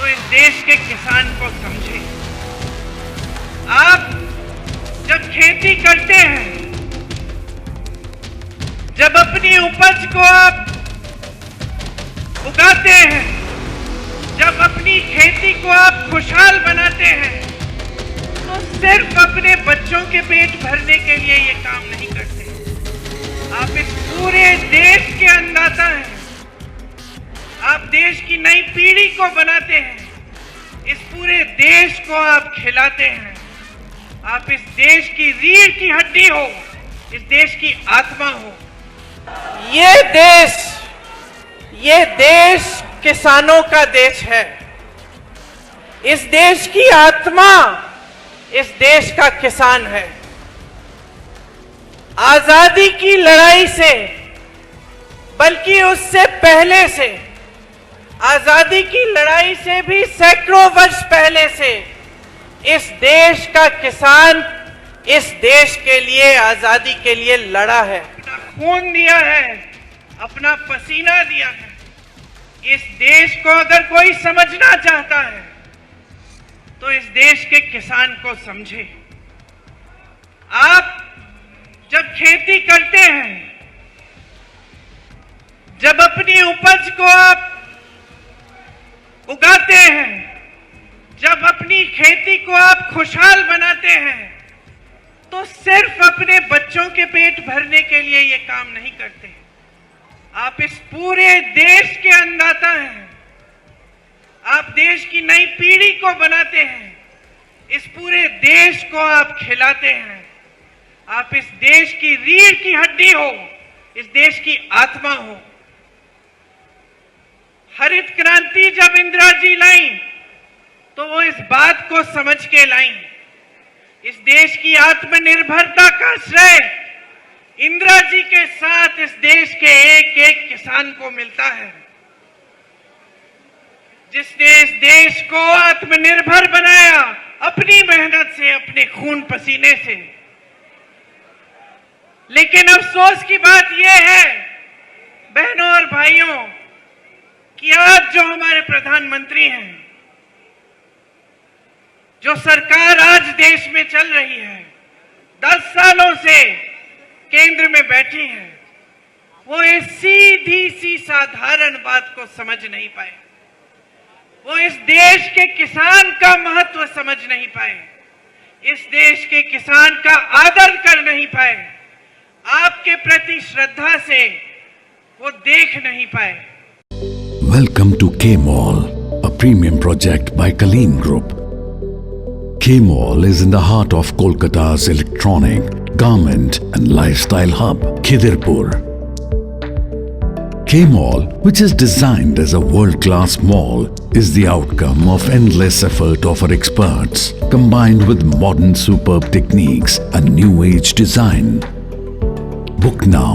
तो इस देश के किसान को समझे। आप जब खेती करते हैं, जब अपनी उपज को आप उगाते हैं, जब अपनी खेती को आप खुशहाल बनाते हैं, तो सिर्फ अपने बच्चों के पेट भरने के लिए ये काम नहीं करते। आप इस पूरे देश के अन्नदाता हैं। आप देश की नई पीढ़ी को बनाते हैं। इस पूरे देश को आप खिलाते हैं। आप इस देश की रीढ़ की हड्डी हो, इस देश की आत्मा हो। ये देश किसानों का देश है। इस देश की आत्मा इस देश का किसान है। आजादी की लड़ाई से, बल्कि उससे पहले से, आजादी की लड़ाई से भी सैकड़ों वर्ष पहले से इस देश का किसान इस देश के लिए, आजादी के लिए लड़ा है। अपना खून दिया है, अपना पसीना दिया है। इस देश को अगर कोई समझना चाहता है तो इस देश के किसान को समझे। आप जब खेती करते हैं, जब अपनी उपज को आप उगाते हैं, जब अपनी खेती को आप खुशहाल बनाते हैं, तो सिर्फ अपने बच्चों के पेट भरने के लिए ये काम नहीं करते। आप इस पूरे देश के अन्नदाता हैं। आप देश की नई पीढ़ी को बनाते हैं। इस पूरे देश को आप खिलाते हैं। आप इस देश की रीढ़ की हड्डी हो, इस देश की आत्मा हो। हरित क्रांति जब इंदिरा जी लाई तो वो इस बात को समझ के लाई। इस देश की आत्मनिर्भरता का श्रेय इंदिरा जी के साथ इस देश के एक एक किसान को मिलता है, जिसने इस देश को आत्मनिर्भर बनाया अपनी मेहनत से, अपने खून पसीने से। लेकिन अफसोस की बात यह है बहनों और भाइयों कि आज जो हमारे प्रधानमंत्री हैं, जो सरकार आज देश में चल रही है, 10 सालों से केंद्र में बैठी है, वो इस सीधी सी साधारण बात को समझ नहीं पाए। वो इस देश के किसान का महत्व समझ नहीं पाए। इस देश के किसान का आदर कर नहीं पाए। आपके प्रति श्रद्धा से वो देख नहीं पाए। Welcome to K-Mall, a premium project by Kaleen Group. K-Mall is in the heart of Kolkata's electronic, garment and lifestyle hub, Khidirpur. K-Mall, which is designed as a world-class mall, is the outcome of endless effort of our experts, combined with modern superb techniques and new age design. Book now